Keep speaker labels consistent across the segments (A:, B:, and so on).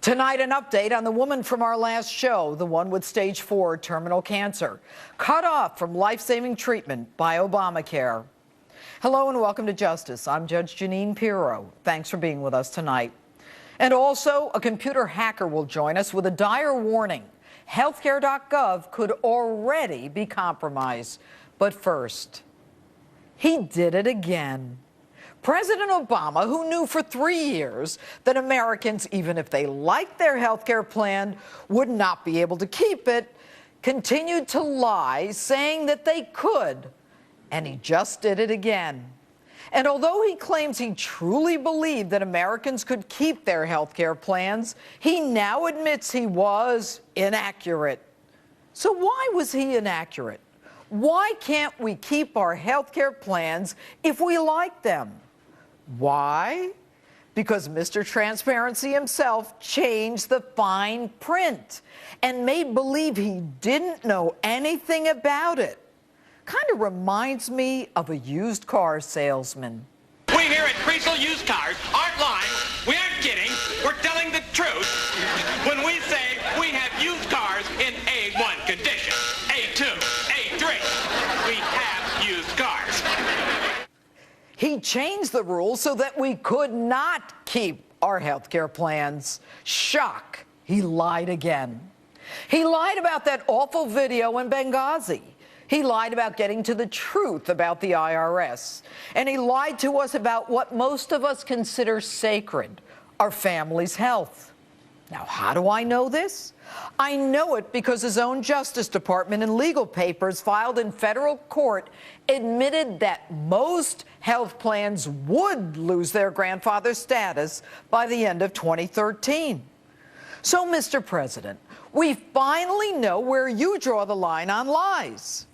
A: Tonight, an update on the woman from our last show, the one with stage 4 terminal cancer, cut off from life-saving treatment by Obamacare. Hello and welcome to Justice. I'm Judge Jeanine Pirro. Thanks for being with us tonight. And also, a computer hacker will join us with a dire warning. Healthcare.gov could already be compromised. But first, he did it again. President Obama, who knew for 3 years that Americans, even if they liked their health care plan, would not be able to keep it, continued to lie, saying that they could. And he just did it again. And although he claims he truly believed that Americans could keep their health care plans, he now admits he was inaccurate. So why was he inaccurate? Why can't we keep our health care plans if we like them? Why? Because Mr. Transparency himself changed the fine print and made believe he didn't know anything about it. Kind of reminds me of a used car salesman.
B: We here at Priscilla Used Cars aren't lying. We aren't kidding. We're telling the truth when we say we have used cars in A1 condition, A2, A3. We have used cars.
A: He changed the rules so that we could not keep our health care plans. Shock, he lied again. He lied about that awful video in Benghazi. He lied about getting to the truth about the IRS. And he lied to us about what most of us consider sacred, our family's health. Now, how do I know this? I know it because his own Justice Department in legal papers filed in federal court admitted that most health plans would lose their grandfather status by the end of 2013. So, Mr. President, we finally know where you draw the line on lies.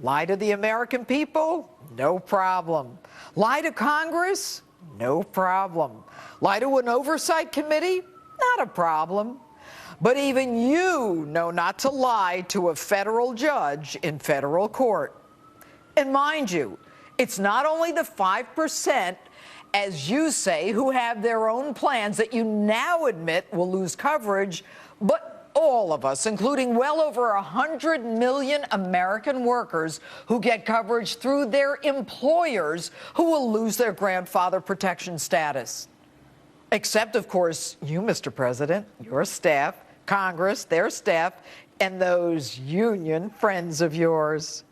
A: Lie to the American people? No problem. Lie to Congress? No problem. Lie to an oversight committee? Not a problem. But even you know not to lie to a federal judge in federal court. And mind you, it's not only the 5%, as you say, who have their own plans that you now admit will lose coverage, but all of us, including well over 100 million American workers who get coverage through their employers, who will lose their grandfather protection status. Except, of course, you, Mr. President, your staff, Congress, their staff, and those union friends of yours.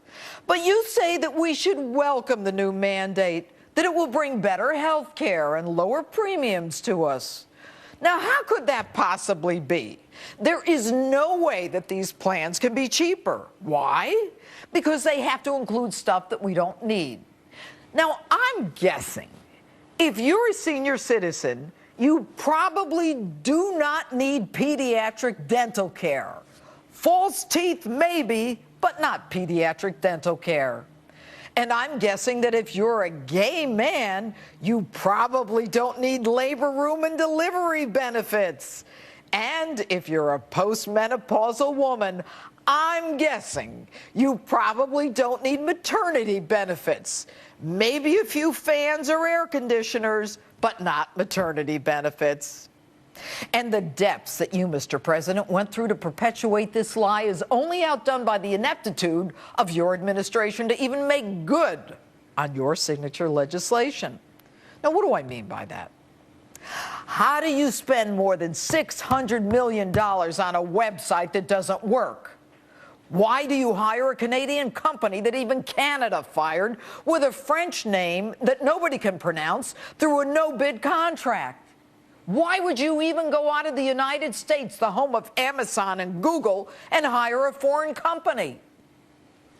A: But you say that we should welcome the new mandate, that it will bring better health care and lower premiums to us. Now, how could that possibly be? There is no way that these plans can be cheaper. Why? Because they have to include stuff that we don't need. Now, I'm guessing if you're a senior citizen, you probably do not need pediatric dental care. False teeth, maybe, but not pediatric dental care. And I'm guessing that if you're a gay man, you probably don't need labor room and delivery benefits. And if you're a postmenopausal woman, I'm guessing you probably don't need maternity benefits. Maybe a few fans or air conditioners, but not maternity benefits. And the depths that you, Mr. President, went through to perpetuate this lie is only outdone by the ineptitude of your administration to even make good on your signature legislation. Now, what do I mean by that? How do you spend more than $600 million on a website that doesn't work? Why do you hire a Canadian company that even Canada fired with a French name that nobody can pronounce through a no-bid contract? Why would you even go out of the United States, the home of Amazon and Google, and hire a foreign company?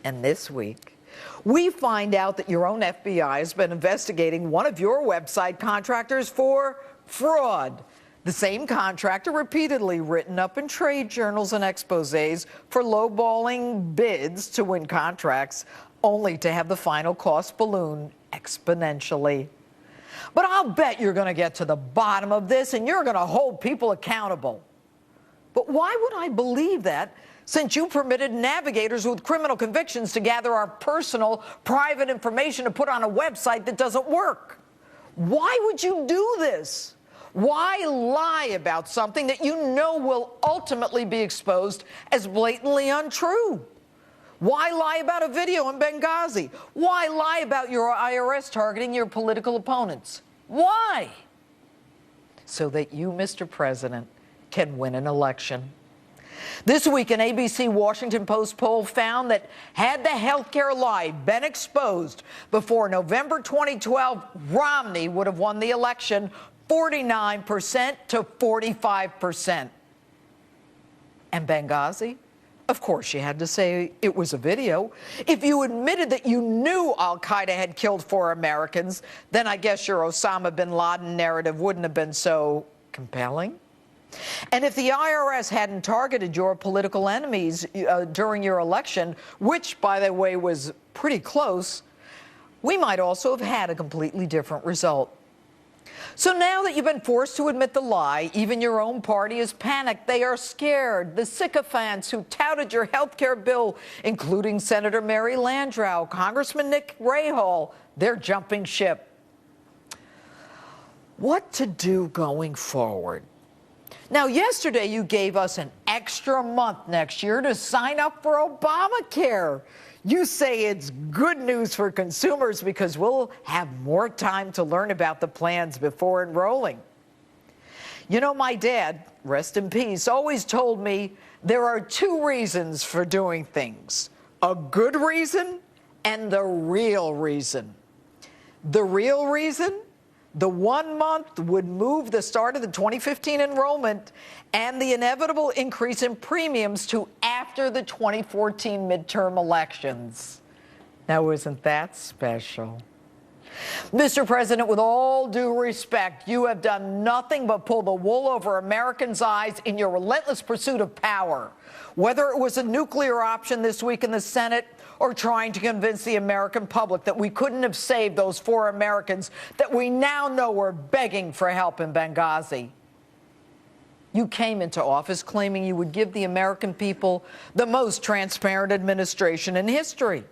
A: And this week, we find out that your own FBI has been investigating one of your website contractors for fraud. The same contractor repeatedly written up in trade journals and exposés for lowballing bids to win contracts, only to have the final cost balloon exponentially. But I'll bet you're going to get to the bottom of this and you're going to hold people accountable. But why would I believe that, since you permitted navigators with criminal convictions to gather our personal, private information to put on a website that doesn't work? Why would you do this? Why lie about something that you know will ultimately be exposed as blatantly untrue? Why lie about a video in Benghazi? Why lie about your IRS targeting your political opponents? Why? So that you, Mr. President, can win an election. This week, an ABC Washington Post poll found that had the healthcare lie been exposed before November 2012, Romney would have won the election 49% to 45%. And Benghazi? Of course, you had to say it was a video. If you admitted that you knew al-Qaeda had killed 4 Americans, then I guess your Osama bin Laden narrative wouldn't have been so compelling. And if the IRS hadn't targeted your political enemies during your election, which, by the way, was pretty close, we might also have had a completely different result. So now that you've been forced to admit the lie, even your own party is panicked. They are scared. The sycophants who touted your health care bill, including Senator Mary Landrieu, Congressman Nick Rahall, they're jumping ship. What to do going forward? Now, yesterday you gave us an extra month next year to sign up for Obamacare. You say it's good news for consumers because we'll have more time to learn about the plans before enrolling. You know, my dad, rest in peace, always told me there are 2 reasons for doing things: a good reason and the real reason. The real reason? The 1 month would move the start of the 2015 enrollment and the inevitable increase in premiums to after the 2014 midterm elections. Now, isn't that special? Mr. President, with all due respect, you have done nothing but pull the wool over Americans' eyes in your relentless pursuit of power. Whether it was a nuclear option this week in the Senate or trying to convince the American public that we couldn't have saved those 4 Americans that we now know were begging for help in Benghazi. You came into office claiming you would give the American people the most transparent administration in history.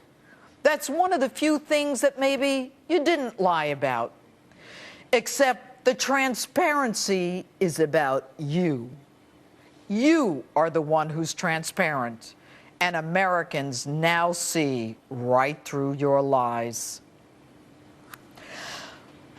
A: That's one of the few things that maybe you didn't lie about. Except the transparency is about you. You are the one who's transparent, and Americans now see right through your lies.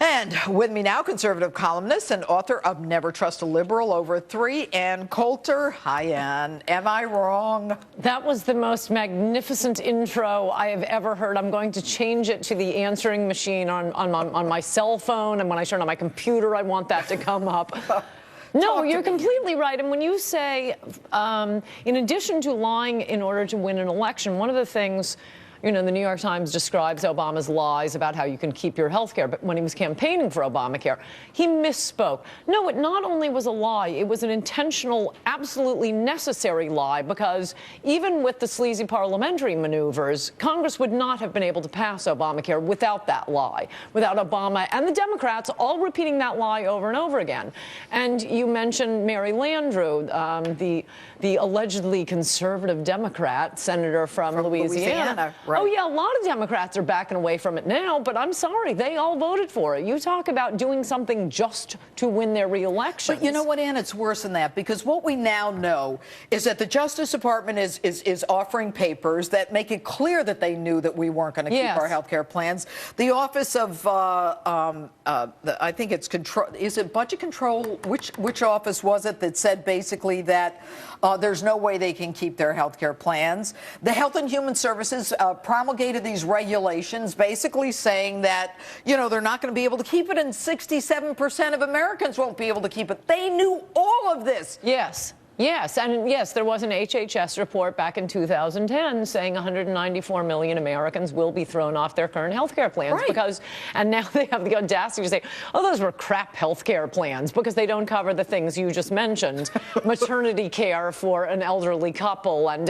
A: And with me now, conservative columnist and author of Never Trust a Liberal Over 3, Ann Coulter. Hi, Ann. Am I wrong?
C: That was the most magnificent intro I have ever heard. I'm going to change it to the answering machine on my cell phone, and when I turn on my computer, I want that to come up. No, you're completely right. And when you say, in addition to lying in order to win an election, one of the things, you know, the New York Times describes Obama's lies about how you can keep your health care. But when he was campaigning for Obamacare, he misspoke. No, it not only was a lie, it was an intentional, absolutely necessary lie, because even with the sleazy parliamentary maneuvers, Congress would not have been able to pass Obamacare without that lie, without Obama and the Democrats all repeating that lie over and over again. And you mentioned Mary Landrieu, the allegedly conservative Democrat senator from Louisiana. Right. Oh, yeah, a lot of Democrats are backing away from it now, but I'm sorry, they all voted for it. You talk about doing something just to win their re-election.
A: But you know what, Ann, it's worse than that, because what we now know is that the Justice Department is offering papers that make it clear that they knew that we weren't going to keep our health care plans. The Office of, I think it's control, is it budget control? Which office was it that said basically that there's no way they can keep their health care plans? The Health and Human Services promulgated these regulations basically saying that, you know, they're not going to be able to keep it, and 67% of Americans won't be able to keep it. They knew all of this.
C: Yes. Yes, and yes, there was an HHS report back in 2010 saying 194 million Americans will be thrown off their current health care plans because, and now they have the audacity to say, oh, those were crap health care plans because they don't cover the things you just mentioned, maternity care for an elderly couple and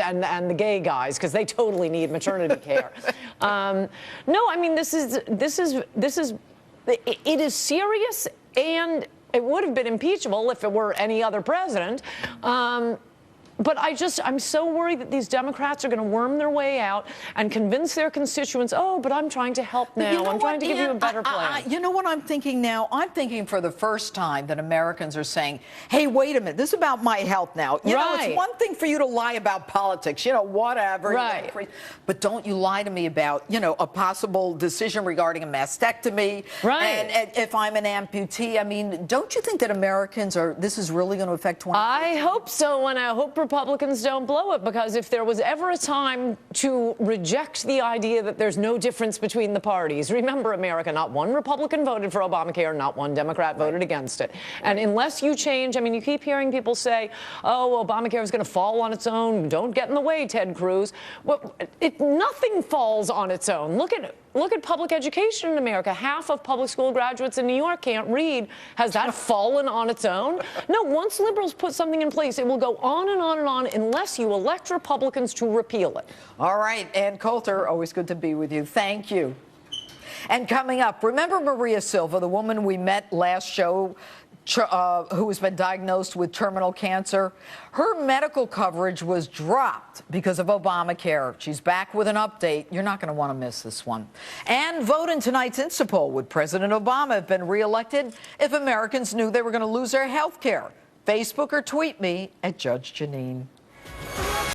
C: the gay guys, because they totally need maternity care. No, I mean, it is serious, and it would have been impeachable if it were any other president. But I'm so worried that these Democrats are going to worm their way out and convince their constituents, oh, but I'm trying to help now. I'm trying to give you a better plan.
A: You know what I'm thinking now? I'm thinking for the first time that Americans are saying, hey, wait a minute, this is about my health now. You know, it's one thing for you to lie about politics, you know, whatever.
C: Right.
A: But don't you lie to me about, you know, a possible decision regarding a mastectomy.
C: Right.
A: And if I'm an amputee, I mean, don't you think that Americans this is really going to affect 20?
C: I hope so, and I hope Republicans don't blow it, because if there was ever a time to reject the idea that there's no difference between the parties, remember, America, not one Republican voted for Obamacare, not one Democrat voted against it. And unless you change, I mean, you keep hearing people say, oh, Obamacare is going to fall on its own. Don't get in the way, Ted Cruz. Well, nothing falls on its own. Look at public education in America. Half of public school graduates in New York can't read. Has that fallen on its own? No, once liberals put something in place, it will go on and on and on unless you elect Republicans to repeal it.
A: All right, Ann Coulter, always good to be with you. Thank you. And coming up, remember Maria Silva, the woman we met last show, who has been diagnosed with terminal cancer? Her medical coverage was dropped because of Obamacare. She's back with an update. You're not going to want to miss this one. And vote in tonight's Insta poll. Would President Obama have been reelected if Americans knew they were going to lose their health care? Facebook or tweet me at Judge Jeanine.